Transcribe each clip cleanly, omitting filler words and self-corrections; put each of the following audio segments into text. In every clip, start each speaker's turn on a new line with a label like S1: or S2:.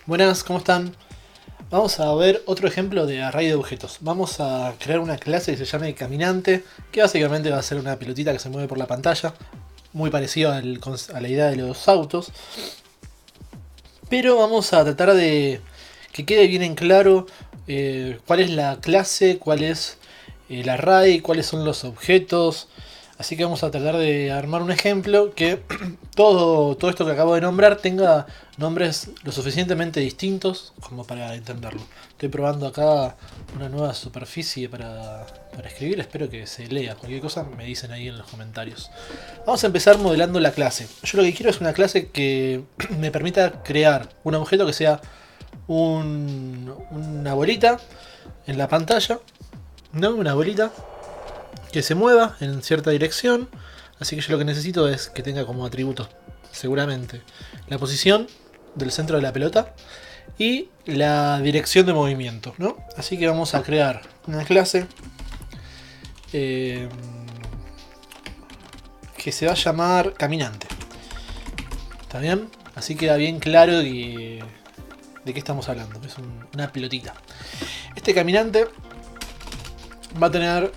S1: Buenas, ¿cómo están? Vamos a ver otro ejemplo de array de objetos. Vamos a crear una clase que se llame caminante, que básicamente va a ser una pelotita que se mueve por la pantalla, muy parecido a la idea de los autos. Pero vamos a tratar de que quede bien en claro cuál es la clase, cuál es el array, cuáles son los objetos. Así que vamos a tratar de armar un ejemplo que todo esto que acabo de nombrar tenga nombres lo suficientemente distintos como para entenderlo. Estoy probando acá una nueva superficie para escribir, espero que se lea. Cualquier cosa me dicen ahí en los comentarios. Vamos a empezar modelando la clase. Yo lo que quiero es una clase que me permita crear un objeto que sea una bolita en la pantalla, ¿no? Una bolita que se mueva en cierta dirección. Así que yo lo que necesito es que tenga como atributos, seguramente, la posición del centro de la pelota y la dirección de movimiento, ¿no? Así que vamos a crear una clase que se va a llamar caminante. ¿Está bien? Así queda bien claro de qué estamos hablando. Es una pelotita. Este caminante va a tener...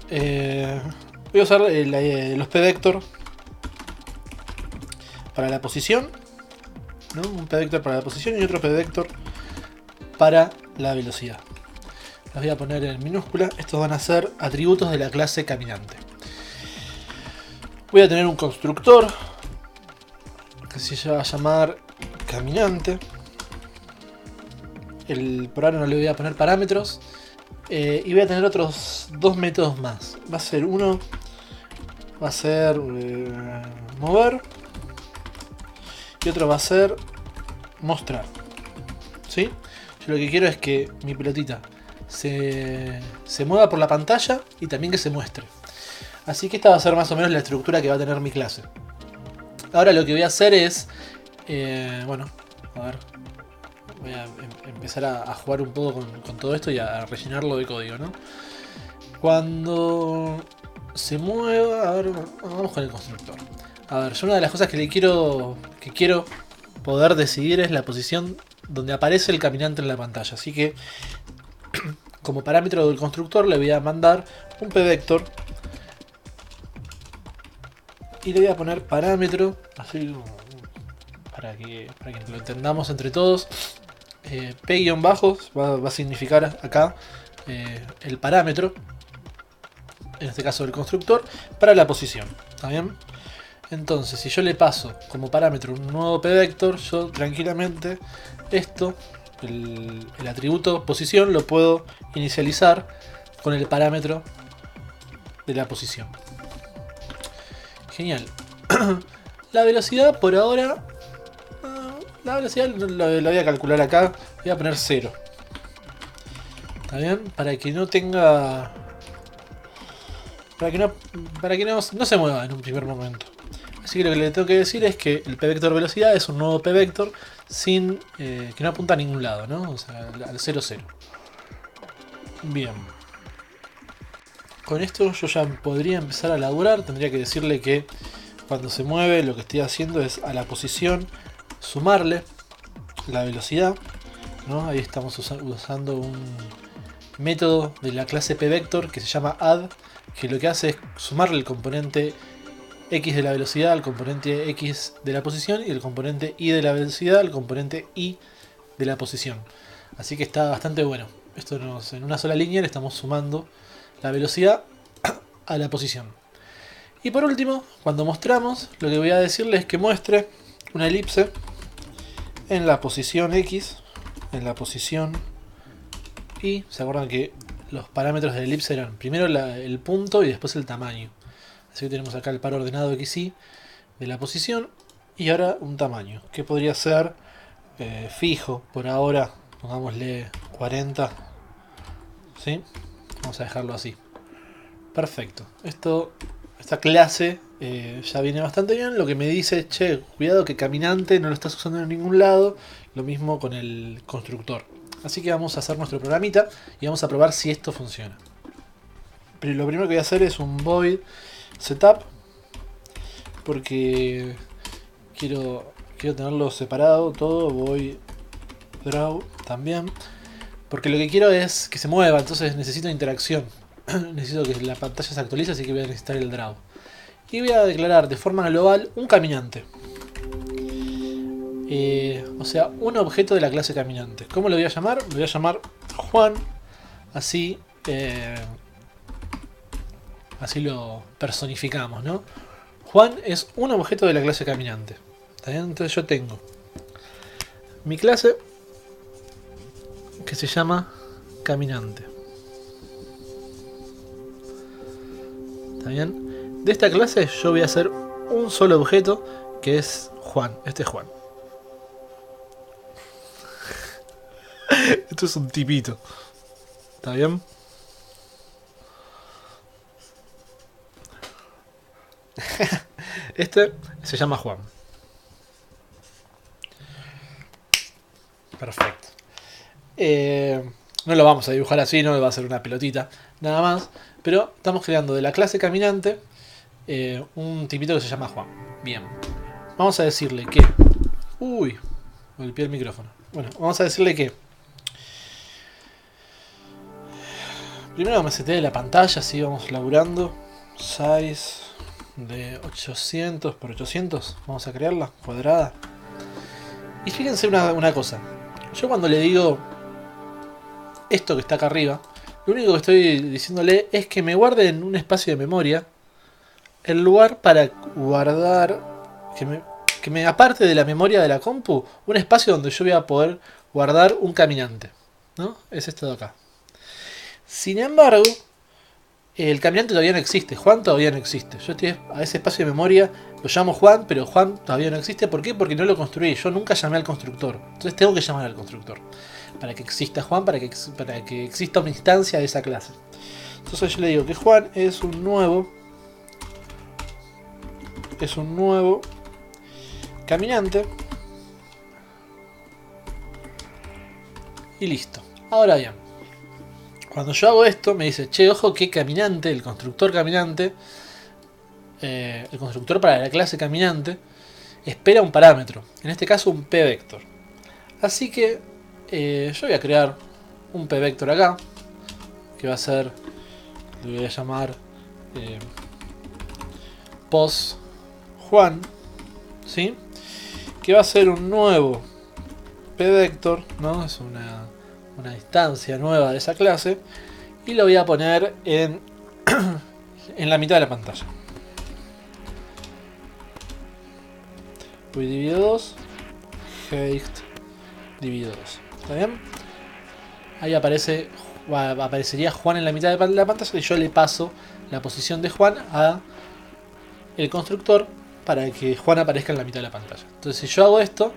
S1: voy a usar los p-vector para la posición, ¿no? Un p-vector para la posición y otro p-vector para la velocidad. Los voy a poner en minúscula. Estos van a ser atributos de la clase caminante. Voy a tener un constructor que se va a llamar caminante. Por ahora no le voy a poner parámetros. Y voy a tener otros dos métodos más. Va a ser uno, va a ser mover, y otro va a ser mostrar. ¿Sí? Yo lo que quiero es que mi pelotita se mueva por la pantalla y también que se muestre. Así que esta va a ser más o menos la estructura que va a tener mi clase. Ahora lo que voy a hacer es... bueno, a ver. Voy a empezar a jugar un poco con todo esto y a rellenarlo de código, ¿no? Cuando se mueva... A ver, vamos con el constructor. A ver, yo una de las cosas que quiero poder decidir es la posición donde aparece el caminante en la pantalla. Así que como parámetro del constructor le voy a mandar un p-vector y le voy a poner parámetro, así para que lo entendamos entre todos. P-bajo va a significar acá el parámetro, en este caso del constructor, para la posición. ¿Está bien? Entonces, si yo le paso como parámetro un nuevo p-vector, yo tranquilamente esto, el atributo posición, lo puedo inicializar con el parámetro de la posición. Genial. La velocidad por ahora... La velocidad la voy a calcular acá. Voy a poner 0. ¿Está bien? Para que no tenga... Para que no se mueva en un primer momento. Así que lo que le tengo que decir es que el p-vector velocidad es un nuevo p-vector sin que no apunta a ningún lado, ¿no? O sea, al 0, 0. Bien. Con esto yo ya podría empezar a laburar. Tendría que decirle que cuando se mueve lo que estoy haciendo es a la posición sumarle la velocidad, ¿no? Ahí estamos usando un método de la clase p-vector que se llama add, que lo que hace es sumarle el componente x de la velocidad al componente x de la posición y el componente y de la velocidad al componente y de la posición. Así que está bastante bueno. Esto en una sola línea le estamos sumando la velocidad a la posición. Y por último, cuando mostramos, lo que voy a decirle es que muestre una elipse en la posición x, en la posición y. ¿Se acuerdan que los parámetros de la elipse eran primero el punto y después el tamaño? Así que tenemos acá el par ordenado xy de la posición y ahora un tamaño que podría ser fijo por ahora, pongámosle 40, ¿sí? Vamos a dejarlo así. Perfecto. Esta clase ya viene bastante bien. Lo que me dice es, che, cuidado que caminante no lo estás usando en ningún lado. Lo mismo con el constructor. Así que vamos a hacer nuestro programita y vamos a probar si esto funciona. Pero lo primero que voy a hacer es un void setup, porque quiero tenerlo separado todo. Void draw también. Porque lo que quiero es que se mueva, entonces necesito interacción. Necesito que la pantalla se actualice, así que voy a necesitar el draw. Y voy a declarar de forma global un caminante. O sea, un objeto de la clase caminante. ¿Cómo lo voy a llamar? Lo voy a llamar Juan. Así, así lo personificamos, ¿no? Juan es un objeto de la clase caminante. ¿Está bien? Entonces yo tengo mi clase que se llama caminante. ¿Está bien? De esta clase yo voy a hacer un solo objeto que es Juan. Este es Juan. Esto es un tipito. ¿Está bien? Este se llama Juan. Perfecto. No lo vamos a dibujar así, no va a ser una pelotita, nada más. Pero estamos creando de la clase caminante un tipito que se llama Juan. Bien. Vamos a decirle que... Uy, golpeé el micrófono. Bueno, vamos a decirle que... Primero me seteé la pantalla, así vamos laburando. Size de 800 por 800. Vamos a crearla, cuadrada. Y fíjense una cosa. Yo cuando le digo esto que está acá arriba, lo único que estoy diciéndole es que me guarde en un espacio de memoria el lugar para guardar, que me aparte de la memoria de la compu, un espacio donde yo voy a poder guardar un caminante, ¿no? Es esto de acá. Sin embargo, el caminante todavía no existe, Juan todavía no existe. Yo estoy a ese espacio de memoria, lo llamo Juan, pero Juan todavía no existe. ¿Por qué? Porque no lo construí, yo nunca llamé al constructor. Entonces tengo que llamar al constructor para que exista Juan, para que exista una instancia de esa clase. Entonces yo le digo que Juan es un nuevo caminante y listo. Ahora bien, cuando yo hago esto me dice, che, ojo que caminante, el constructor caminante, el constructor para la clase caminante espera un parámetro, en este caso un p-vector. Así que yo voy a crear un p-vector acá, que va a ser, lo voy a llamar pos Juan, ¿sí? Que va a ser un nuevo p-vector, ¿no? Es una instancia nueva de esa clase, y lo voy a poner en la mitad de la pantalla. Voy dividido 2, height dividido 2. ¿Está bien? Ahí aparecería Juan en la mitad de la pantalla y yo le paso la posición de Juan a el constructor para que Juan aparezca en la mitad de la pantalla. Entonces si yo hago esto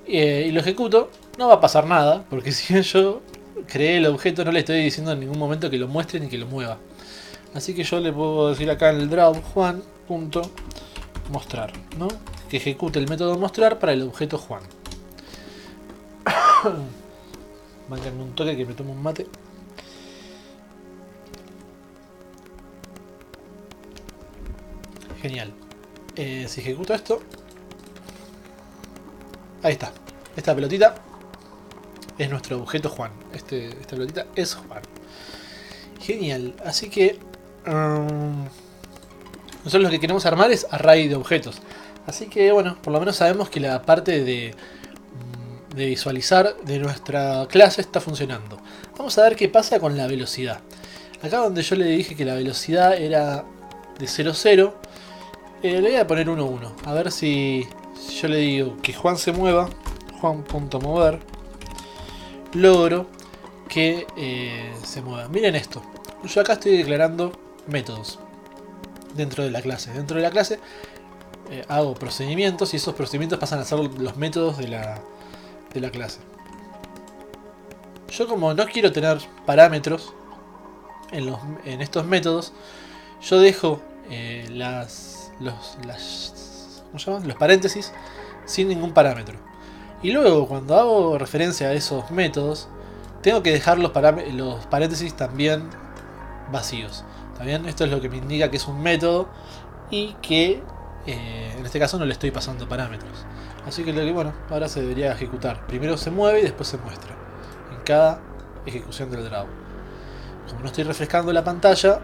S1: y lo ejecuto, no va a pasar nada, porque si bien yo creé el objeto, no le estoy diciendo en ningún momento que lo muestre ni que lo mueva. Así que yo le puedo decir acá en el draw Juan.mostrar, ¿no? Que ejecute el método mostrar para el objeto Juan. Mándenme un toque que me tomo un mate. Genial. Si ejecuto esto, ahí está. Esta pelotita es nuestro objeto Juan. Esta pelotita es Juan. Genial. Así que nosotros lo que queremos armar es array de objetos. Así que bueno, por lo menos sabemos que la parte de visualizar de nuestra clase está funcionando. Vamos a ver qué pasa con la velocidad. Acá donde yo le dije que la velocidad era de 0,0, le voy a poner 1,1. A ver si yo le digo que Juan se mueva, Juan.mover, logro que se mueva. Miren esto, yo acá estoy declarando métodos dentro de la clase. Dentro de la clase hago procedimientos y esos procedimientos pasan a ser los métodos de la clase. Yo, como no quiero tener parámetros en estos métodos, yo dejo los paréntesis sin ningún parámetro. Y luego, cuando hago referencia a esos métodos, tengo que dejar los paréntesis también vacíos. ¿Está bien? Esto es lo que me indica que es un método y que en este caso no le estoy pasando parámetros. Así que bueno, ahora se debería ejecutar. Primero se mueve y después se muestra en cada ejecución del draw. Como no estoy refrescando la pantalla,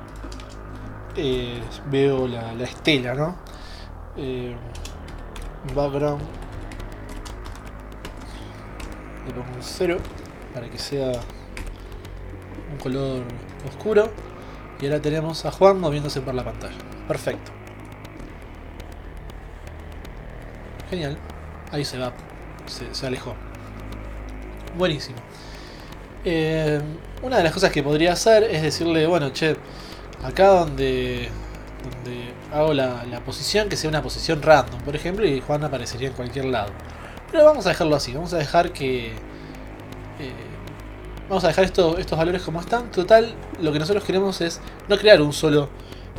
S1: veo la estela, ¿no? Background, le pongo un 0 para que sea un color oscuro. Y ahora tenemos a Juan moviéndose por la pantalla. Perfecto. Genial. Ahí se va. Se alejó. Buenísimo. Una de las cosas que podría hacer es decirle, bueno, che, acá donde hago la posición, que sea una posición random, por ejemplo, y Juan aparecería en cualquier lado. Pero vamos a dejarlo así. Vamos a dejar que... vamos a dejar estos valores como están. Total, lo que nosotros queremos es no crear un solo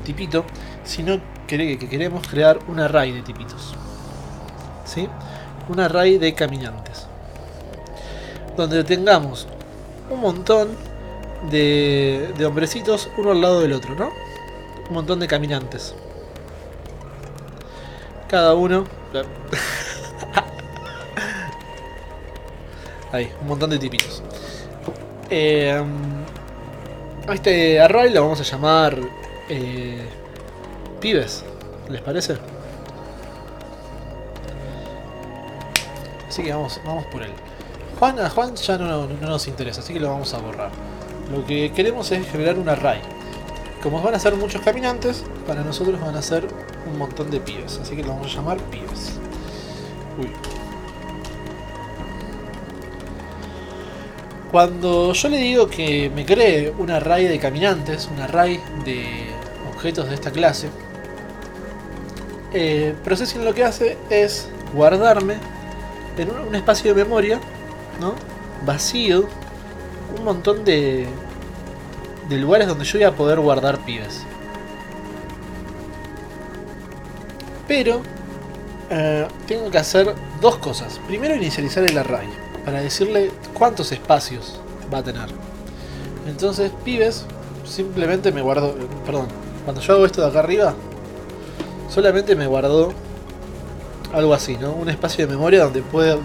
S1: tipito, sino que queremos crear un array de tipitos. ¿Sí? Un array de caminantes. Donde tengamos un montón de hombrecitos uno al lado del otro, ¿no? Un montón de caminantes. Cada uno... Ahí, un montón de tipitos. A este array lo vamos a llamar pibes, ¿les parece? Así que vamos por él. A Juan ya no nos interesa, así que lo vamos a borrar. Lo que queremos es generar un array. Como van a ser muchos caminantes, para nosotros van a ser un montón de pibes, así que lo vamos a llamar pibes. Uy. Cuando yo le digo que me cree un array de caminantes, un array de objetos de esta clase, Processing lo que hace es guardarme en un espacio de memoria, ¿no? Vacío, un montón de lugares donde yo voy a poder guardar pibes. Pero tengo que hacer dos cosas. Primero, inicializar el array para decirle cuántos espacios va a tener. Entonces, pibes, simplemente me guardo... Perdón, cuando yo hago esto de acá arriba, solamente me guardo algo así, ¿no? Un espacio de memoria donde puedo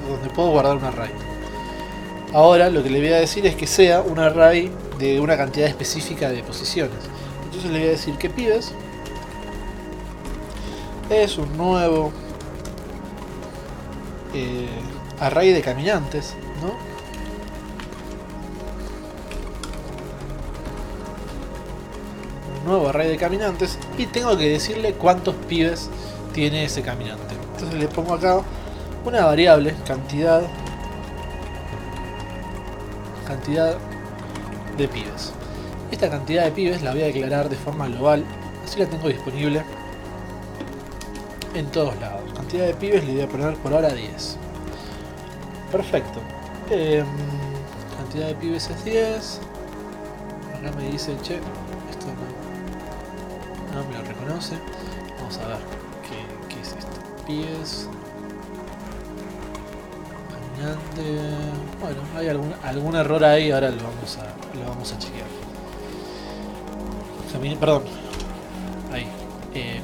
S1: guardar un array. Ahora lo que le voy a decir es que sea un array de una cantidad específica de posiciones. Entonces le voy a decir que pibes es un nuevo array de caminantes, ¿no? Un nuevo array de caminantes y tengo que decirle cuántos pibes tiene ese caminante. Entonces le pongo acá una variable, cantidad de pibes. Esta cantidad de pibes la voy a declarar de forma global, así la tengo disponible en todos lados. Cantidad de pibes le voy a poner por ahora 10. Perfecto. Cantidad de pibes es 10. Acá me dice, che, esto no me lo reconoce. Vamos a ver qué es esto. Pibes. Caminante. Bueno, hay algún error ahí, ahora lo vamos a chequear. Perdón. Ahí.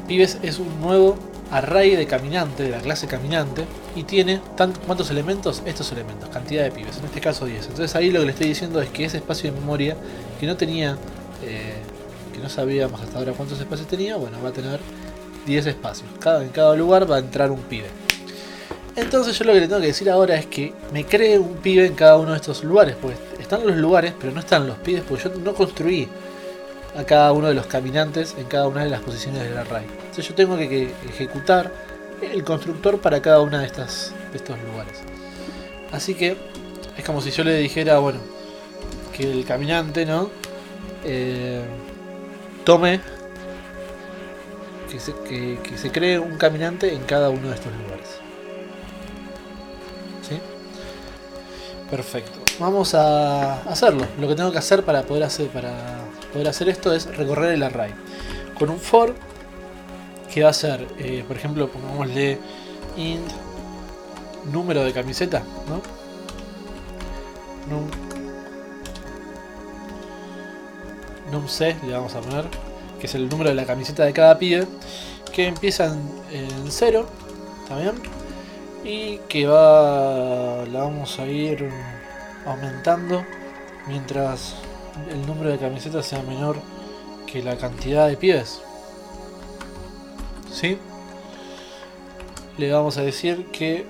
S1: Pibes es un nuevo array de caminante, de la clase caminante, y tiene ¿cuántos elementos? Estos elementos, cantidad de pibes, en este caso 10. Entonces ahí lo que le estoy diciendo es que ese espacio de memoria que no tenía, que no sabíamos hasta ahora cuántos espacios tenía, bueno, va a tener 10 espacios. En cada lugar va a entrar un pibe. Entonces yo lo que le tengo que decir ahora es que me cree un pibe en cada uno de estos lugares, pues están los lugares, pero no están los pibes, porque yo no construí a cada uno de los caminantes en cada una de las posiciones del array. Entonces yo tengo que ejecutar el constructor para cada una de estos lugares. Así que es como si yo le dijera, bueno, que el caminante, ¿no? Tome, que se cree un caminante en cada uno de estos lugares. ¿Sí? Perfecto. Vamos a hacerlo. Lo que tengo que hacer para poder hacer esto es recorrer el array con un for que va a ser, por ejemplo, pongámosle int número de camiseta, ¿no? Num.c le vamos a poner, que es el número de la camiseta de cada pibe, que empieza en 0, ¿está bien? y que la vamos a ir aumentando mientras el número de camisetas sea menor que la cantidad de pibes. ¿Sí? Le vamos a decir que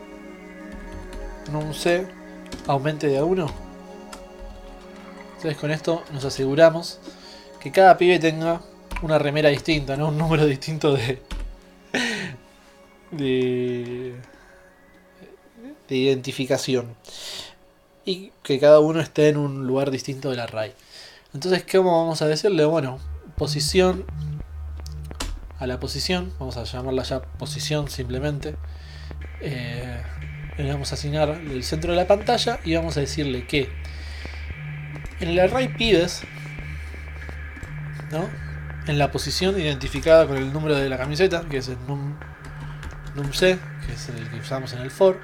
S1: num_c aumente de a 1. Entonces con esto nos aseguramos que cada pibe tenga una remera distinta, ¿no? Un número distinto de identificación, y que cada uno esté en un lugar distinto del array. Entonces, ¿cómo vamos a decirle? Bueno, posición, a la posición, vamos a llamarla ya posición simplemente, le vamos a asignar el centro de la pantalla y vamos a decirle que en el array pibes, ¿no?, en la posición identificada con el número de la camiseta, que es el num_c, que es el que usamos en el for,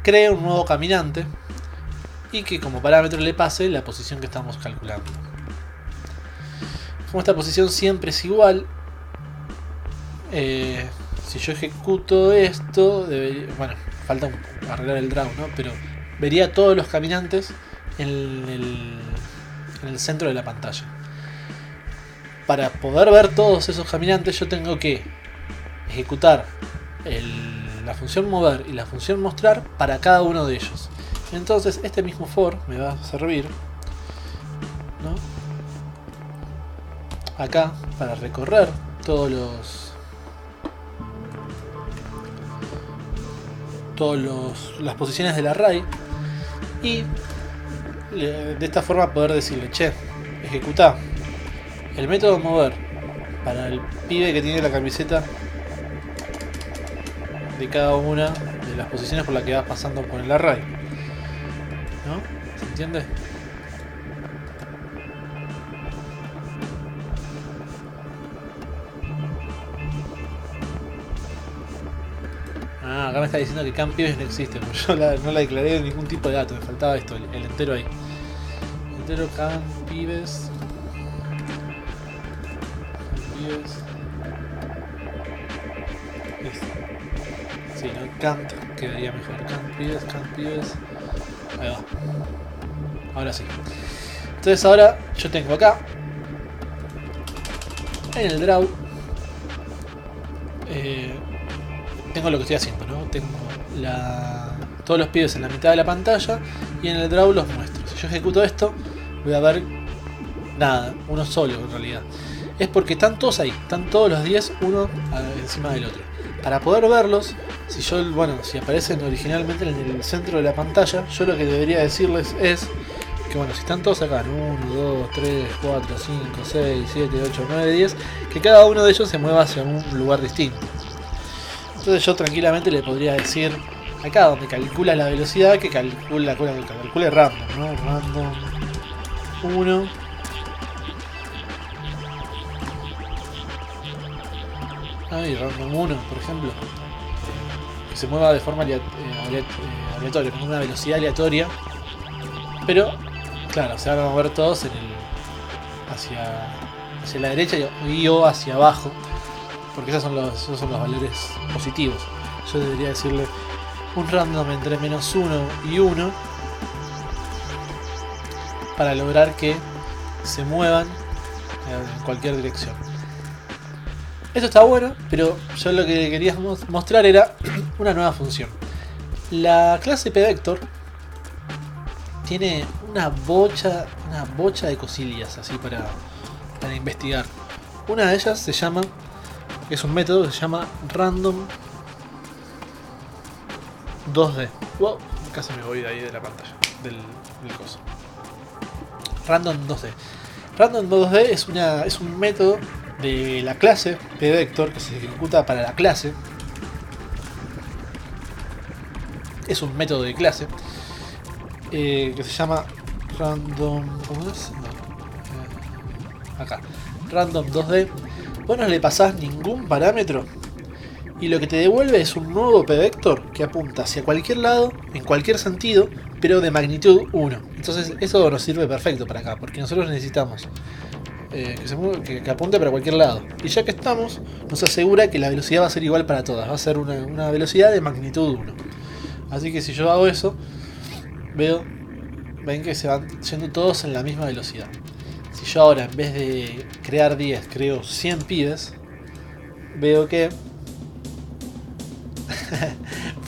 S1: cree un nuevo caminante y que como parámetro le pase la posición que estamos calculando. Como esta posición siempre es igual, si yo ejecuto esto, bueno, falta arreglar el draw, ¿no?, pero vería todos los caminantes en el centro de la pantalla. Para poder ver todos esos caminantes yo tengo que ejecutar la función mover y la función mostrar para cada uno de ellos. Entonces este mismo for me va a servir, ¿no?, acá para recorrer todas las posiciones del array y de esta forma poder decirle, che, ejecuta el método mover para el pibe que tiene la camiseta de cada una de las posiciones por las que vas pasando por el array, ¿no? ¿Se entiende? Acá me está diciendo que CAMPIBES no existe, porque yo no la declaré ningún tipo de dato, me faltaba esto, el entero ahí. Entero CAMPIBES. Sí, no, cant quedaría mejor. CAMPIBES. Ahí va. Ahora sí. Entonces ahora yo tengo acá en el draw, tengo lo que estoy haciendo, ¿no? Tengo todos los pibes en la mitad de la pantalla y en el draw los muestro. Si yo ejecuto esto, voy a ver nada, uno solo en realidad. Es porque están todos ahí, están todos los 10 uno encima del otro. Para poder verlos, si aparecen originalmente en el centro de la pantalla, yo lo que debería decirles es que bueno, si están todos acá, 1, 2, 3, 4, 5, 6, 7, 8, 9, 10, que cada uno de ellos se mueva hacia un lugar distinto. Entonces yo tranquilamente le podría decir acá donde calcula la velocidad que calcule random, ¿no? Random 1. Y random 1, por ejemplo, que se mueva de forma aleatoria, con una velocidad aleatoria, pero claro, se van a mover todos hacia la derecha y o hacia abajo, porque esos son los valores positivos. Yo debería decirle un random entre -1 y 1 para lograr que se muevan en cualquier dirección. Esto está bueno, pero yo lo que quería mostrar era una nueva función. La clase pVector tiene una bocha de cosillas así para investigar. Una de ellas es un método que se llama random 2D. Wow, casi me voy de ahí de la pantalla, del coso. Random 2D. Random 2D es un método de la clase pVector que se ejecuta para la clase. Es un método de clase que se llama random. ¿Cómo es? No. Acá. Random 2D. Vos no le pasás ningún parámetro y lo que te devuelve es un nuevo pVector que apunta hacia cualquier lado, en cualquier sentido, pero de magnitud 1. Entonces eso nos sirve perfecto para acá, porque nosotros necesitamos que apunte para cualquier lado. Y ya que estamos, nos asegura que la velocidad va a ser igual para todas. Va a ser una velocidad de magnitud 1. Así que si yo hago eso, ven que se van yendo todos en la misma velocidad. Si yo ahora en vez de crear 10 creo 100 pibes, veo que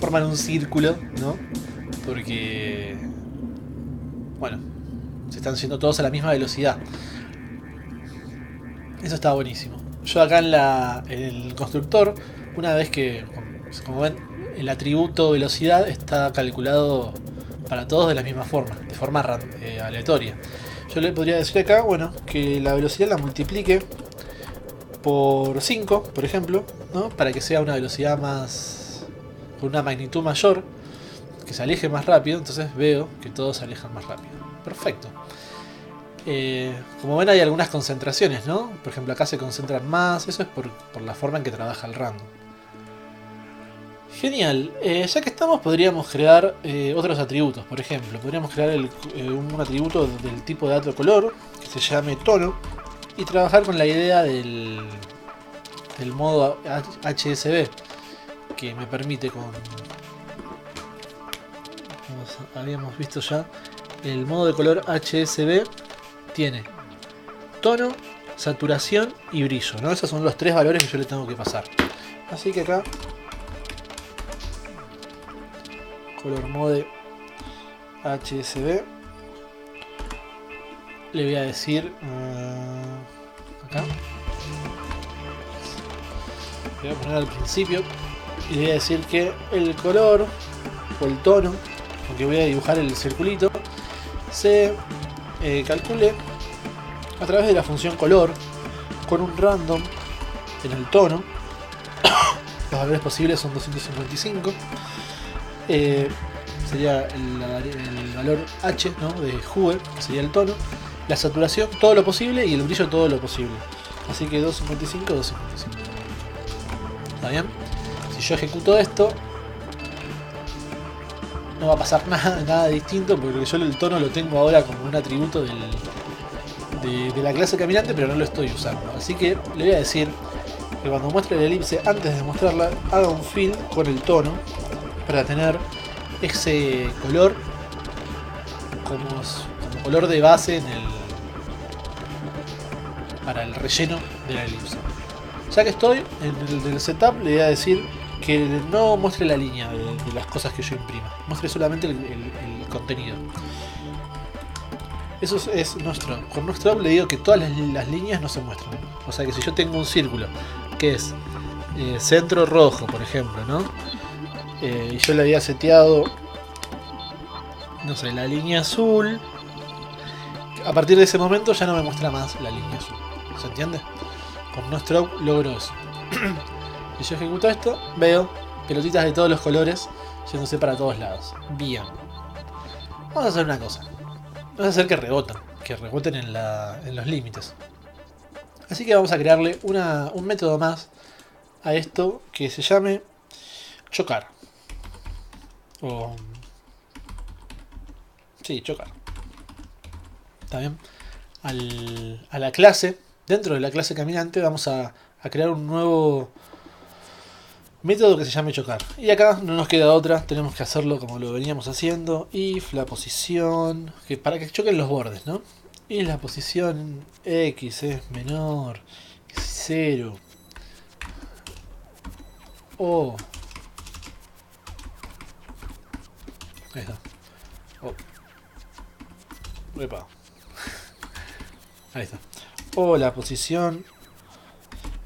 S1: forman un círculo, ¿no? Porque, bueno, se están yendo todos a la misma velocidad. Eso está buenísimo. Yo acá en el constructor, una vez que, como ven, el atributo velocidad está calculado para todos de la misma forma, de forma aleatoria. Yo le podría decir acá, bueno, que la velocidad la multiplique por 5, por ejemplo, ¿no? Para que sea una velocidad más, con una magnitud mayor, que se aleje más rápido. Entonces veo que todos se alejan más rápido. Perfecto. Como ven, hay algunas concentraciones, ¿no? Por ejemplo, acá se concentran más. Eso es por la forma en que trabaja el random. Genial. Ya que estamos, podríamos crear otros atributos. Por ejemplo, podríamos crear un atributo del tipo de dato color que se llame tono y trabajar con la idea del modo HSB, que me permite como habíamos visto ya, el modo de color HSB tiene tono, saturación y brillo, ¿no? Esos son los tres valores que yo le tengo que pasar. Así que acá color mode HSB le voy a decir acá, voy a poner al principio y le voy a decir que el color o el tono, aunque voy a dibujar el circulito, se calcule a través de la función color con un random en el tono. Los valores posibles son 255. Sería el valor H, ¿no? De Hue, que sería el tono. La saturación, todo lo posible, y el brillo, todo lo posible. Así que 255, 255. ¿Está bien? Si yo ejecuto esto, no va a pasar nada distinto, porque yo el tono lo tengo ahora como un atributo de la clase caminante, pero no lo estoy usando. Así que le voy a decir que cuando muestre la elipse, antes de mostrarla, haga un fill con el tono para tener ese color como color de base para el relleno de la elipse. Ya que estoy en el setup, le voy a decir que no muestre la línea de las cosas que yo imprima, muestre solamente el contenido. Eso es nuestro. Con nuestro le digo que todas las líneas no se muestran. O sea que si yo tengo un círculo que es centro rojo, por ejemplo, ¿no? Y yo le había seteado, no sé, la línea azul, a partir de ese momento ya no me muestra más la línea azul. ¿Se entiende? Con nuestro logro eso. Si yo ejecuto esto, veo pelotitas de todos los colores yéndose para todos lados. Bien. Vamos a hacer una cosa. Vamos a hacer que reboten en los límites. Así que vamos a crearle un método más a esto que se llame chocar. Sí, chocar. ¿Está bien? A la clase, dentro de la clase caminante, vamos a crear un nuevo método que se llame chocar. Y acá no nos queda otra, tenemos que hacerlo como lo veníamos haciendo. If la posición, para que choquen los bordes, ¿no? Y la posición X es menor que 0 o... Ahí está. Epa. Ahí está. O la posición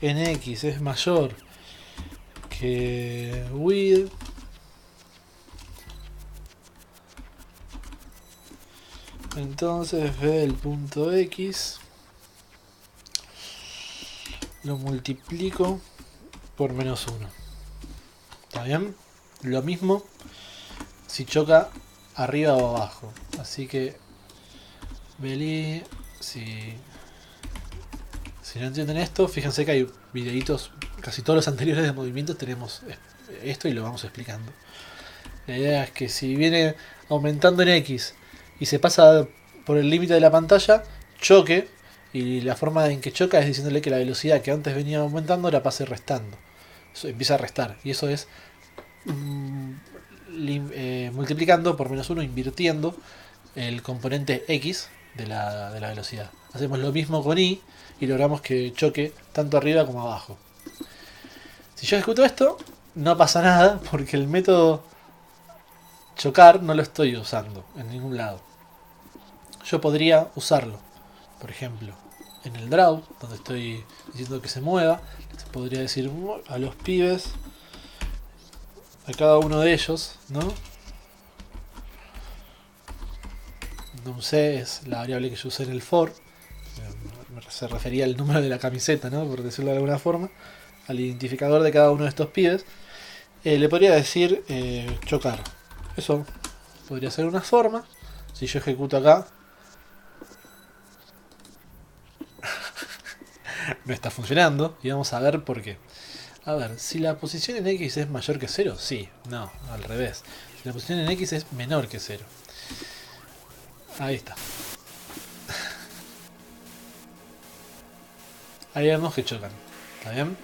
S1: en X es mayor que width entonces ve el punto X, lo multiplico por menos 1. ¿Está bien? Lo mismo si choca arriba o abajo. Así que Beli, si no entienden esto, fíjense que hay videitos, casi todos los anteriores de movimientos tenemos esto y lo vamos explicando. La idea es que si viene aumentando en X y se pasa por el límite de la pantalla, choque, y la forma en que choca es diciéndole que la velocidad que antes venía aumentando la pase restando. Eso empieza a restar, y eso es multiplicando por -1, invirtiendo el componente X de la velocidad. Hacemos lo mismo con Y y logramos que choque tanto arriba como abajo. Si yo ejecuto esto, no pasa nada porque el método chocar no lo estoy usando en ningún lado. Yo podría usarlo, por ejemplo, en el draw, donde estoy diciendo que se mueva. Les podría decir a los pibes, a cada uno de ellos, ¿no? num_c es la variable que yo usé en el for. Se refería al número de la camiseta, ¿no? Por decirlo de alguna forma, al identificador de cada uno de estos pibes. Le podría decir chocar. Eso podría ser una forma. Si yo ejecuto acá, no está funcionando. Y vamos a ver por qué. A ver, si la posición en X es mayor que 0, sí, no, al revés. Si la posición en X es menor que 0. Ahí está. Ahí vemos que chocan. ¿Está bien?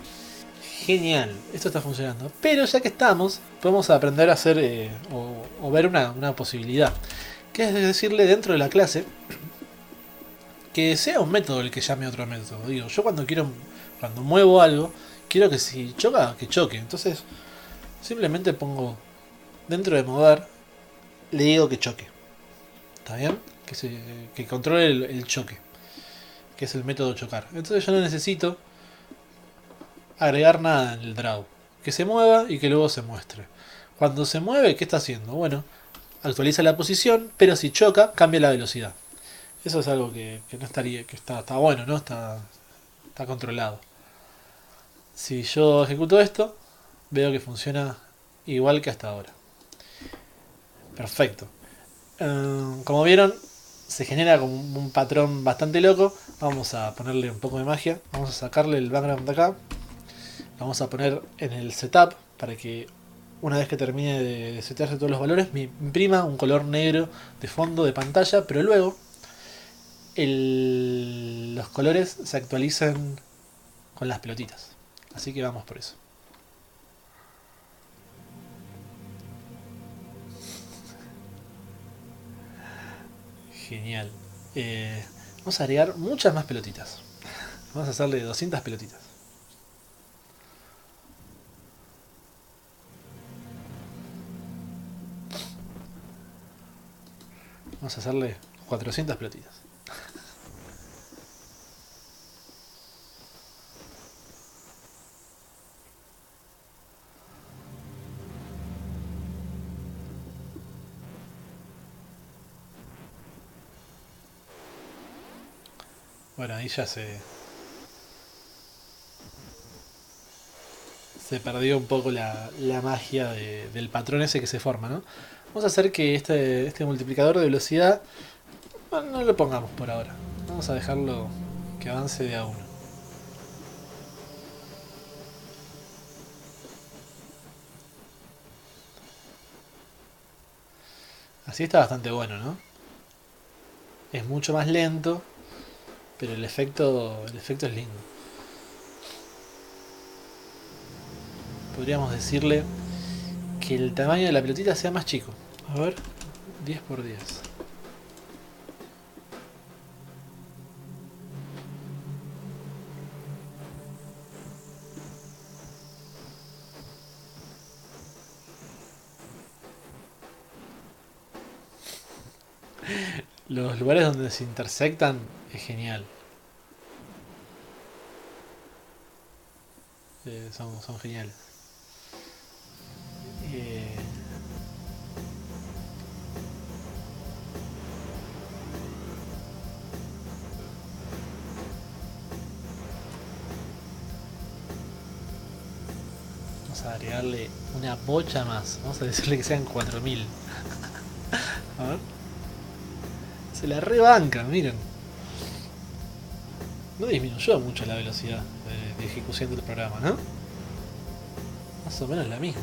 S1: Genial, esto está funcionando. Pero ya que estamos, podemos aprender a hacer o ver una posibilidad. Que es decirle dentro de la clase que sea un método el que llame a otro método. Digo, yo cuando muevo algo, quiero que si choca, que choque. Entonces, simplemente pongo dentro de mover, le digo que choque. ¿Está bien? Que controle el choque, que es el método chocar. Entonces yo no necesito agregar nada en el draw. Que se mueva y que luego se muestre. Cuando se mueve, ¿qué está haciendo? Bueno, actualiza la posición, pero si choca, cambia la velocidad. Eso es algo que no estaría, que está bueno, ¿no? Está controlado. Si yo ejecuto esto, veo que funciona igual que hasta ahora. Perfecto. Como vieron, se genera como un patrón bastante loco. Vamos a ponerle un poco de magia. Vamos a sacarle el background de acá. Vamos a poner en el setup para que una vez que termine de setearse todos los valores me imprima un color negro de fondo de pantalla, pero luego los colores se actualizan con las pelotitas. Así que vamos por eso. Genial. Vamos a agregar muchas más pelotitas. Vamos a hacerle 200 pelotitas. Vamos a hacerle 400 pelotitas. Bueno, ahí ya se perdió un poco la magia del patrón ese que se forma, ¿no? Vamos a hacer que este multiplicador de velocidad no lo pongamos por ahora. Vamos a dejarlo que avance de a uno. Así está bastante bueno, ¿no? Es mucho más lento, pero el efecto es lindo. Podríamos decirle que el tamaño de la pelotita sea más chico. A ver, 10 por 10. Los lugares donde se intersectan es genial. Son geniales. Eh, Vamos a agregarle una bocha más. Vamos a decirle que sean 4000. A ver. Se la rebanca, miren. No disminuyó mucho la velocidad de ejecución del programa, ¿no? Más o menos la misma.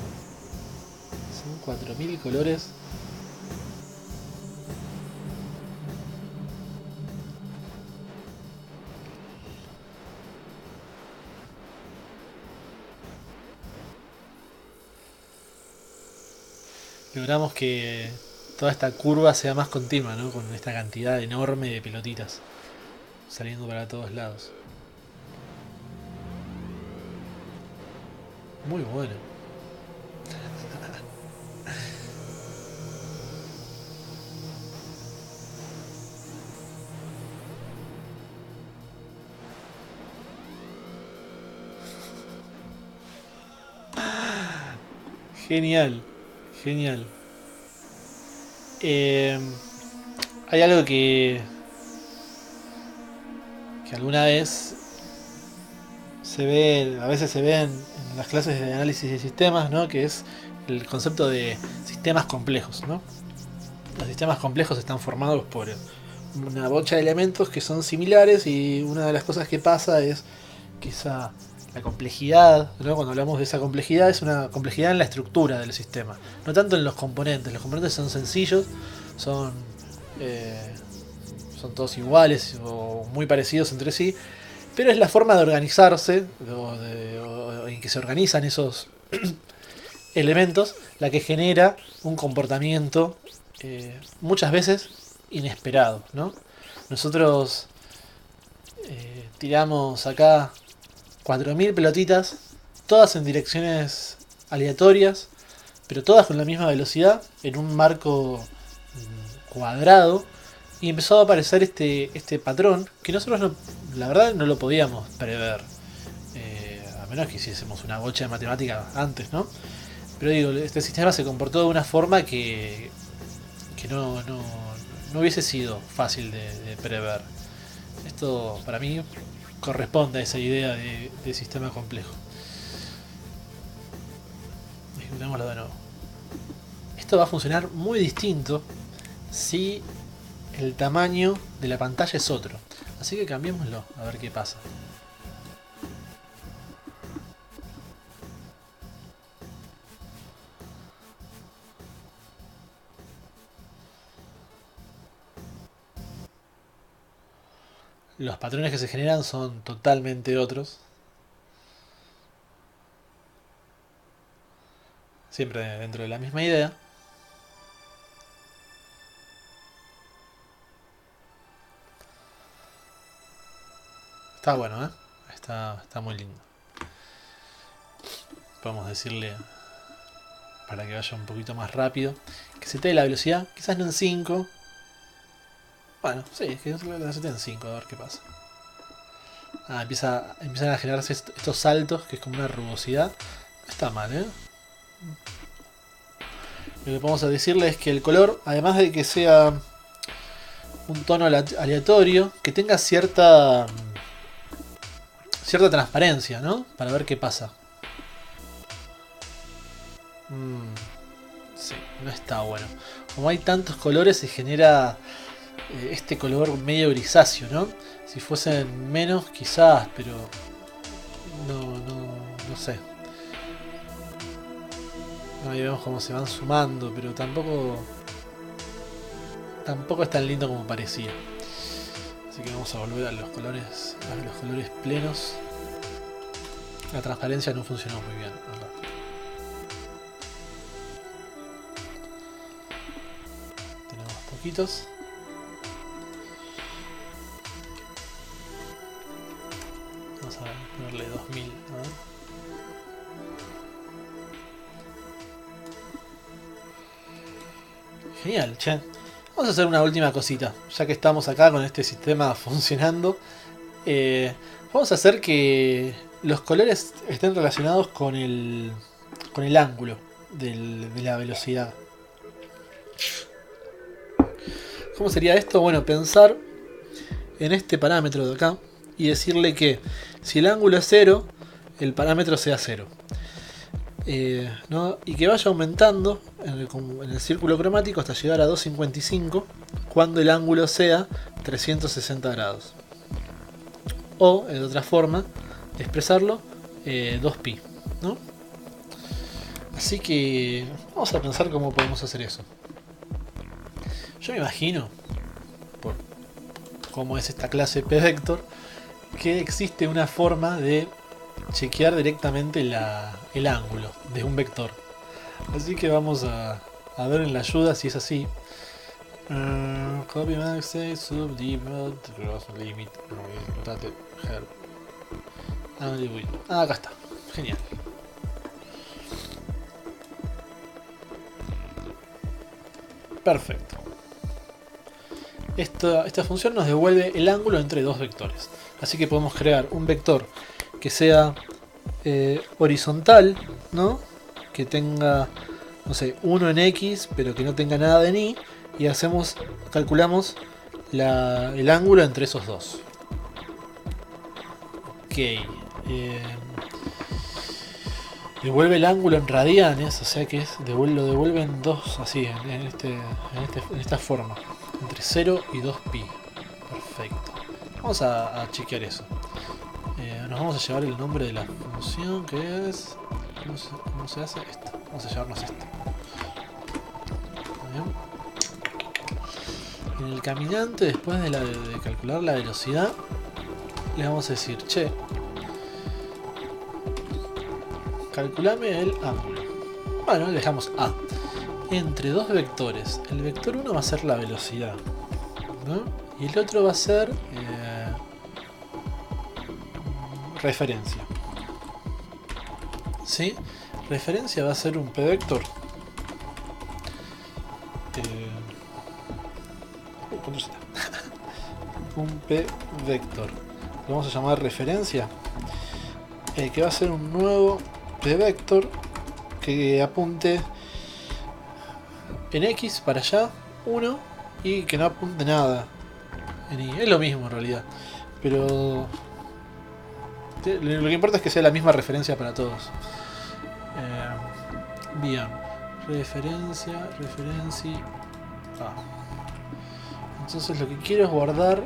S1: Son 4000 colores. logramos que toda esta curva sea más continua, ¿no? Con esta cantidad enorme de pelotitas saliendo para todos lados. Muy bueno. Genial, genial. Eh, Hay algo que alguna vez se ve, a veces se ve en las clases de análisis de sistemas, ¿no? Que es el concepto de sistemas complejos, ¿no? Los sistemas complejos están formados por una bocha de elementos que son similares y una de las cosas que pasa es que la complejidad, ¿no? Cuando hablamos de esa complejidad, es una complejidad en la estructura del sistema, no tanto en los componentes. Los componentes son sencillos, son, eh, son todos iguales o muy parecidos entre sí, pero es la forma de organizarse o en que se organizan esos elementos la que genera un comportamiento muchas veces inesperado, ¿no? Nosotros tiramos acá 4000 pelotitas, todas en direcciones aleatorias, pero todas con la misma velocidad, en un marco cuadrado, y empezó a aparecer este patrón que nosotros la verdad no lo podíamos prever, a menos que hiciésemos una bocha de matemática antes, ¿no? Pero digo, este sistema se comportó de una forma que no hubiese sido fácil de prever. Esto para mí corresponde a esa idea de sistema complejo. Ejecutémoslo de nuevo. Esto va a funcionar muy distinto si el tamaño de la pantalla es otro. Así que cambiémoslo, a ver qué pasa. Los patrones que se generan son totalmente otros. Siempre dentro de la misma idea. Está bueno, ¿eh? Está muy lindo. Podemos decirle, para que vaya un poquito más rápido, que se te dé la velocidad, quizás no en 5. Bueno, sí, que la sete en 5, a ver qué pasa. Empiezan a generarse estos saltos, que es como una rugosidad. No está mal, ¿eh? Lo que podemos decirle es que el color, además de que sea un tono aleatorio, que tenga cierta transparencia, ¿no? Para ver qué pasa. Sí, no está bueno. Como hay tantos colores, se genera este color medio grisáceo, ¿no? Si fuesen menos, quizás, pero no sé. Ahí vemos cómo se van sumando, pero tampoco es tan lindo como parecía. Así que vamos a volver a los colores plenos. La transparencia no funcionó muy bien, ¿verdad? Tenemos poquitos. Vamos a ponerle 2000, ¿no? Genial, che. Vamos a hacer una última cosita. Ya que estamos acá con este sistema funcionando, vamos a hacer que los colores estén relacionados con el ángulo de la velocidad. ¿Cómo sería esto? Bueno, pensar en este parámetro de acá y decirle que si el ángulo es 0, el parámetro sea 0. ¿No? Y que vaya aumentando en el círculo cromático hasta llegar a 255 cuando el ángulo sea 360 grados. O, de otra forma de expresarlo, 2pi, ¿no? Así que vamos a pensar cómo podemos hacer eso. Yo me imagino, por cómo es esta clase p-vector, que existe una forma de chequear directamente el ángulo de un vector. Así que vamos a A ver en la ayuda si es así. Copy max sub deep cross limit rotate help. Acá está. Genial. Perfecto. Esta función nos devuelve el ángulo entre dos vectores. Así que podemos crear un vector que sea horizontal, ¿no? Que tenga, no sé, 1 en X, pero que no tenga nada en Y. Y calculamos el ángulo entre esos dos. Ok. Devuelve el ángulo en radianes, o sea que lo devuelve en dos, así, en esta forma. Entre 0 y 2pi. Perfecto. Vamos a chequear eso. Nos vamos a llevar el nombre de la función que es... ¿Cómo se hace esto? Vamos a llevarnos esto. Bien. En el caminante, después de calcular la velocidad, le vamos a decir, che, calculame el ángulo. Bueno, le dejamos A. Entre dos vectores. El vector 1 va a ser la velocidad, ¿no? Y el otro va a ser referencia. ¿Sí? Referencia va a ser un p-vector. ¿Cuánto está? Un p-vector. Lo vamos a llamar referencia. Que va a ser un nuevo p-vector que apunte en X para allá, 1, y que no apunte nada en Y. Es lo mismo en realidad. Pero lo que importa es que sea la misma referencia para todos. Bien. Referencia. Entonces lo que quiero es guardar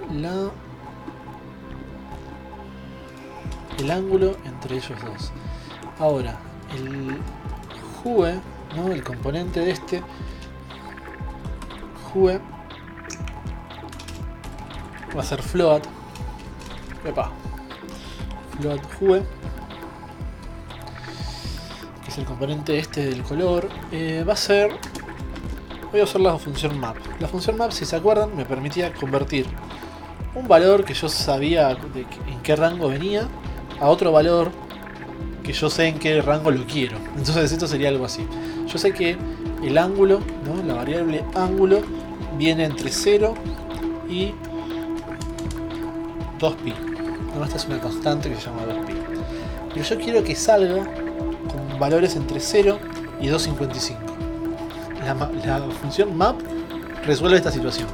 S1: el ángulo entre ellos dos. Ahora, el Jue, ¿no? El componente de este Jue va a ser float. Float Jue, que es el componente este del color. Va a ser... Voy a usar la función map. La función map, si se acuerdan, me permitía convertir un valor que yo sabía en qué rango venía a otro valor que yo sé en qué rango lo quiero. Entonces esto sería algo así. Yo sé que el ángulo, ¿no? La variable ángulo viene entre 0 y 2pi. ¿No? Esta es una constante que se llama 2pi. Pero yo quiero que salga con valores entre 0 y 2.55. La función map resuelve esta situación.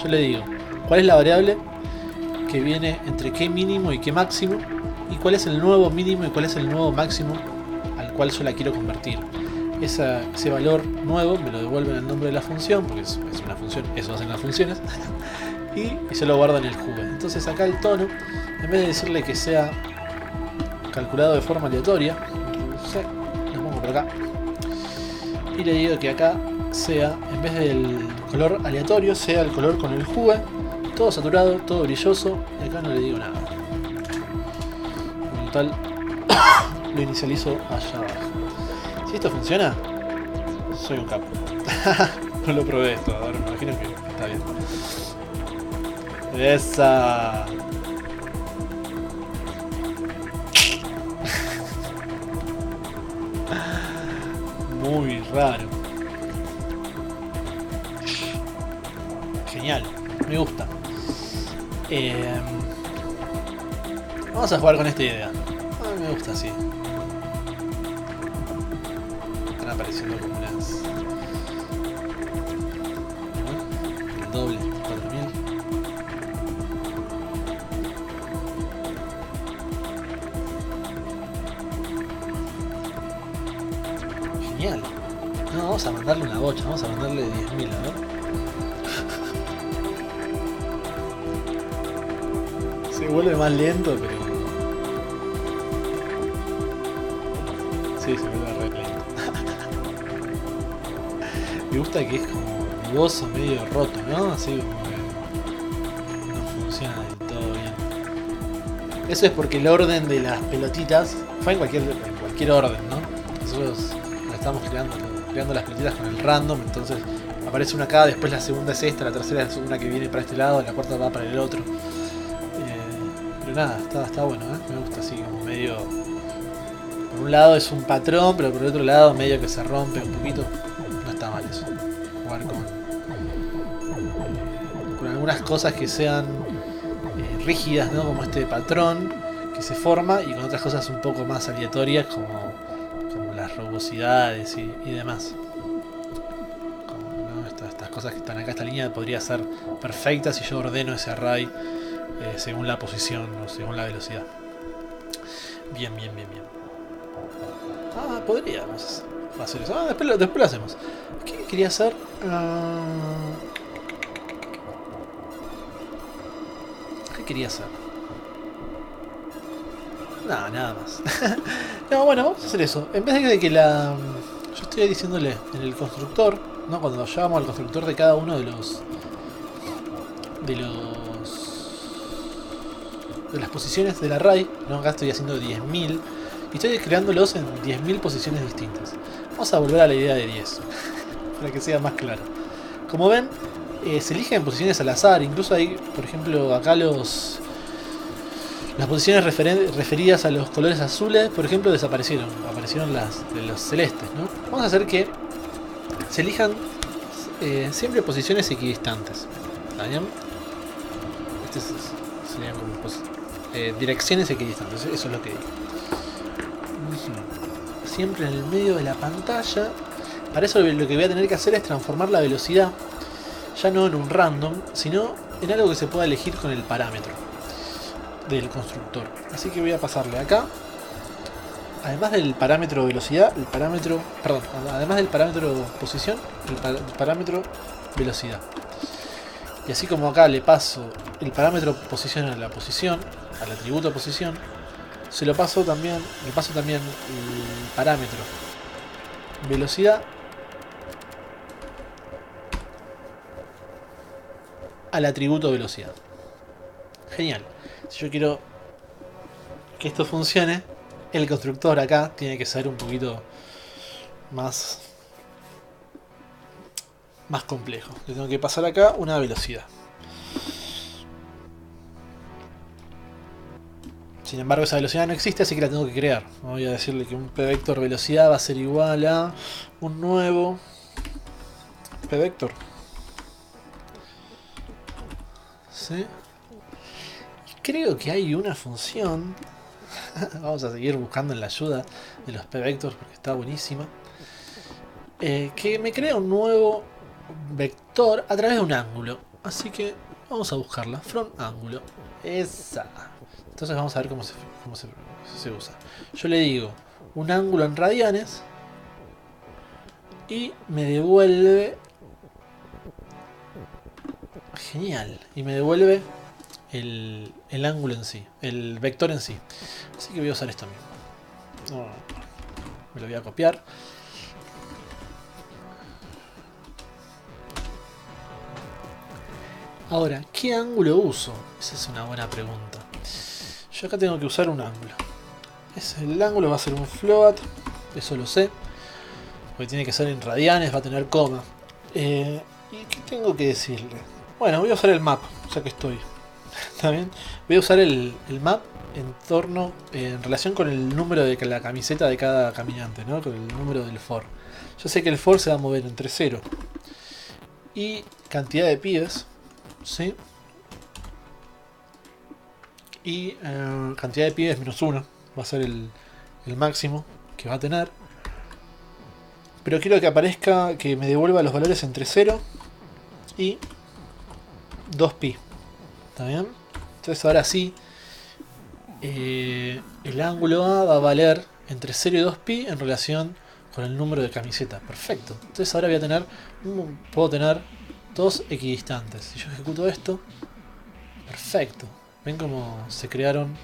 S1: Yo le digo cuál es la variable que viene entre qué mínimo y qué máximo, y cuál es el nuevo mínimo y cuál es el nuevo máximo al cual yo la quiero convertir. Ese valor nuevo me lo devuelve en el nombre de la función, porque es una función, eso hacen las funciones, y yo lo guardo en el Jue. Entonces acá el tono, en vez de decirle que sea calculado de forma aleatoria, lo pongo por acá, y le digo que acá sea, en vez del color aleatorio, sea el color con el Jue, todo saturado, todo brilloso, y acá no le digo nada. Por lo tal, lo inicializo allá abajo. Si esto funciona, soy un capo. No lo probé esto, ahora me imagino que está bien. ¡Esa! Muy raro. Genial, me gusta. Vamos a jugar con esta idea. Me gusta así. Están apareciendo como unas... El doble, 4000. Genial. No, vamos a mandarle una bocha, vamos a mandarle 10.000, a ver. Se vuelve más lento, pero... Sí, se vuelve re lento. Me gusta que es como nuboso, medio roto, ¿no? Así como que no funciona del todo bien. Eso es porque el orden de las pelotitas fue en cualquier orden, ¿no? Nosotros la estamos creando todo. creando las pelotitas con el random, entonces aparece una acá, después la segunda es esta, la tercera es una que viene para este lado, la cuarta va para el otro. Pero nada, está bueno, me gusta así como medio... Por un lado es un patrón, pero por el otro lado medio que se rompe un poquito. No está mal eso. Jugar con algunas cosas que sean rígidas, ¿no? Como este patrón que se forma, y con otras cosas un poco más aleatorias como las rugosidades y demás. Como, ¿no? Estas cosas que están acá, esta línea podría ser perfecta si yo ordeno ese array según la posición o según la velocidad. Bien. Podríamos hacer eso. Después lo hacemos. ¿Qué quería hacer? ¿Qué quería hacer? Nada más. No, bueno, vamos a hacer eso. En vez de que yo estoy diciéndole en el constructor, ¿no? Cuando llamamos al constructor de cada uno de las posiciones del array, ¿no? Acá estoy haciendo 10.000 y estoy creándolos en 10.000 posiciones distintas. Vamos a volver a la idea de 10 para que sea más claro. Como ven, se eligen posiciones al azar. Incluso hay, por ejemplo, acá las posiciones referidas a los colores azules, por ejemplo, desaparecieron. Aparecieron las de los celestes, ¿no? Vamos a hacer que se elijan siempre posiciones equidistantes. ¿Está bien? Serían como direcciones equidistantes. Eso es lo que digo. Siempre en el medio de la pantalla. Para eso lo que voy a tener que hacer es transformar la velocidad, ya no en un random, sino en algo que se pueda elegir con el parámetro del constructor. Así que voy a pasarle acá, además del parámetro velocidad, además del parámetro posición, el parámetro velocidad. Y así como acá le paso el parámetro posición a la posición, al atributo posición, le paso también el parámetro velocidad al atributo velocidad. Genial. Si yo quiero que esto funcione, el constructor acá tiene que ser un poquito más complejo. Le tengo que pasar acá una velocidad. Sin embargo, esa velocidad no existe, así que la tengo que crear. Voy a decirle que un p-vector velocidad va a ser igual a un nuevo p-vector. ¿Sí? Creo que hay una función. Vamos a seguir buscando en la ayuda de los p-vectors porque está buenísima. Que me crea un nuevo vector a través de un ángulo. Así que vamos a buscarla. From ángulo. Esa. Entonces vamos a ver cómo se usa. Yo le digo un ángulo en radianes y me devuelve... Genial. Y me devuelve el ángulo en sí, el vector en sí. Así que voy a usar esto mismo. Me lo voy a copiar. Ahora, ¿qué ángulo uso? Esa es una buena pregunta. Yo acá tengo que usar un ángulo. El ángulo va a ser un float, eso lo sé. Porque tiene que ser en radianes, va a tener coma. ¿Y qué tengo que decirle? Bueno, voy a usar el map, ya que estoy. ¿Está bien? Voy a usar el map en relación con el número de la camiseta de cada caminante, ¿no? Con el número del for. Yo sé que el for se va a mover entre 0 y cantidad de pibes, ¿sí? Y cantidad de pibes menos 1 va a ser el máximo que va a tener. Pero quiero que aparezca, que me devuelva los valores entre 0 y 2pi. ¿Está bien? Entonces ahora sí, el ángulo A va a valer entre 0 y 2pi en relación con el número de camiseta. Perfecto. Entonces ahora puedo tener dos equidistantes. Si yo ejecuto esto, perfecto. ¿Ven cómo se crearon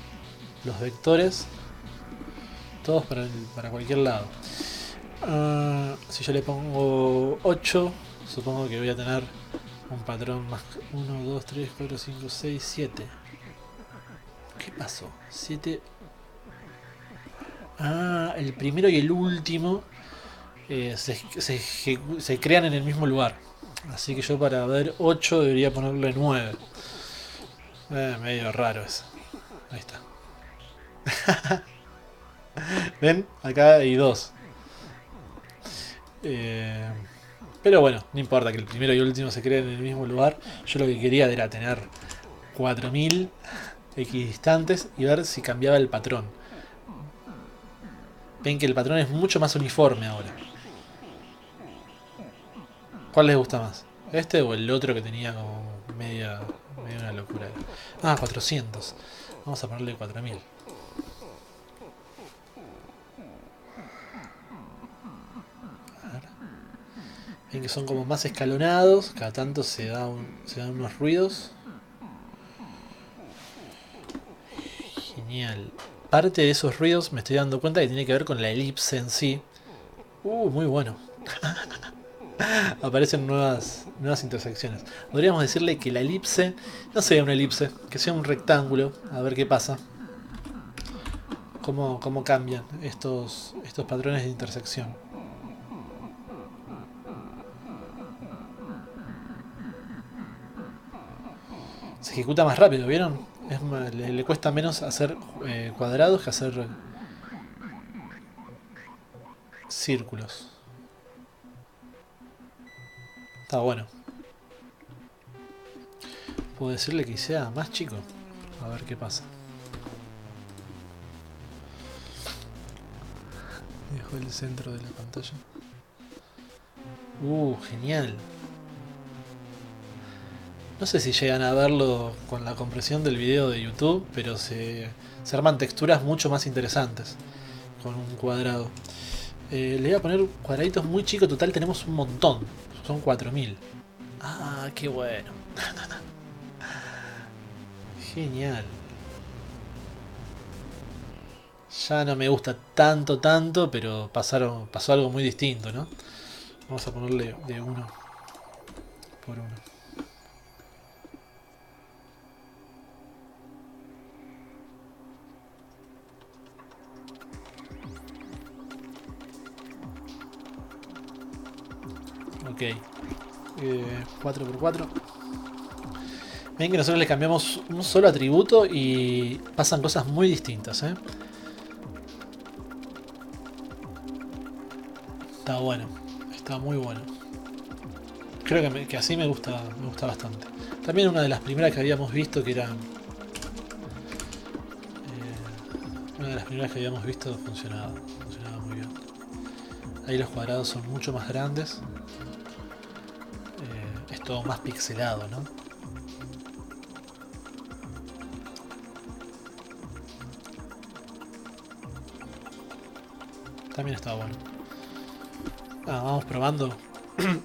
S1: los vectores? Todos para cualquier lado. Si yo le pongo 8, supongo que voy a tener un patrón más 1, 2, 3, 4, 5, 6, 7. ¿Qué pasó? 7. El primero y el último se crean en el mismo lugar. Así que yo para ver 8 debería ponerle 9. Medio raro eso. Ahí está. ¿Ven? Acá hay 2. Pero bueno, no importa que el primero y el último se creen en el mismo lugar. Yo lo que quería era tener 4000 equidistantes y ver si cambiaba el patrón. Ven que el patrón es mucho más uniforme ahora. ¿Cuál les gusta más? ¿Este o el otro que tenía como media una locura? Ah, 400. Vamos a ponerle 4000. Ven que son como más escalonados. Cada tanto se dan unos ruidos. Genial. Parte de esos ruidos me estoy dando cuenta que tiene que ver con la elipse en sí. Muy bueno. Aparecen nuevas intersecciones. Podríamos decirle que la elipse no sea una elipse, que sea un rectángulo. A ver qué pasa. Cómo cambian estos patrones de intersección. Se ejecuta más rápido, ¿vieron? Le cuesta menos hacer cuadrados que hacer círculos. Está bueno. Puedo decirle que sea más chico. A ver qué pasa. Dejó el centro de la pantalla. Genial. No sé si llegan a verlo con la compresión del video de YouTube, pero se arman texturas mucho más interesantes con un cuadrado. Le voy a poner cuadraditos muy chicos, total tenemos un montón. Son 4000. Ah, qué bueno. Genial. Ya no me gusta tanto, pero pasó algo muy distinto, ¿no? Vamos a ponerle de 1 por 1. Ok. 4 por 4. Ven que nosotros le cambiamos un solo atributo y pasan cosas muy distintas, ¿eh? Está bueno. Está muy bueno. Creo que así me gusta bastante. También una de las primeras que habíamos visto que era... una de las primeras que habíamos visto funcionaba muy bien. Ahí los cuadrados son mucho más grandes. Es todo más pixelado, ¿no? También está bueno. Vamos probando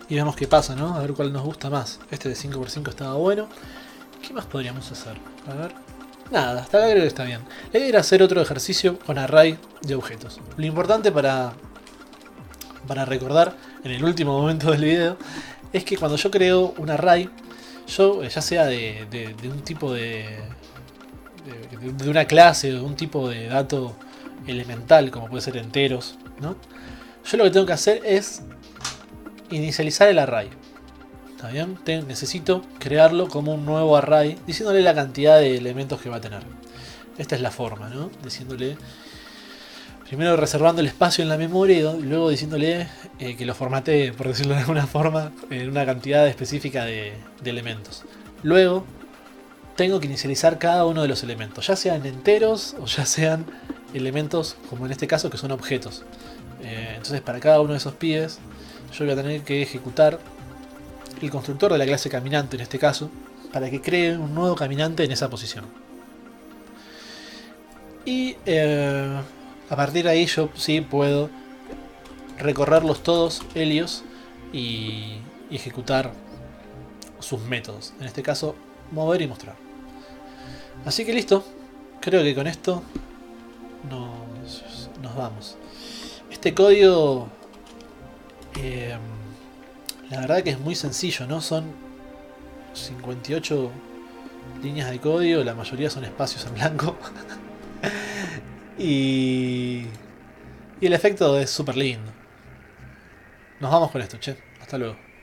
S1: y vemos qué pasa, ¿no? A ver cuál nos gusta más. Este de 5x5 estaba bueno. ¿Qué más podríamos hacer? A ver. Nada, hasta acá creo que está bien. La idea era hacer otro ejercicio con array de objetos. Lo importante para recordar en el último momento del video es que cuando yo creo un array, yo ya sea de un tipo de una clase o de un tipo de dato elemental, como puede ser enteros, ¿no? Yo lo que tengo que hacer es inicializar el array. ¿Está bien? Necesito crearlo como un nuevo array, diciéndole la cantidad de elementos que va a tener. Esta es la forma, ¿no? Diciéndole, primero reservando el espacio en la memoria y luego diciéndole que lo formatee, por decirlo de alguna forma, en una cantidad específica de elementos. Luego tengo que inicializar cada uno de los elementos, ya sean enteros o ya sean elementos, como en este caso, que son objetos. Entonces para cada uno de esos pibes yo voy a tener que ejecutar el constructor de la clase caminante en este caso, para que cree un nuevo caminante en esa posición. Y a partir de ahí yo sí puedo recorrerlos todos, Helios, y ejecutar sus métodos. En este caso, mover y mostrar. Así que listo. Creo que con esto nos vamos. Este código, la verdad que es muy sencillo, ¿no? Son 58 líneas de código, la mayoría son espacios en blanco. y el efecto es súper lindo. nos vamos con esto, che. Hasta luego.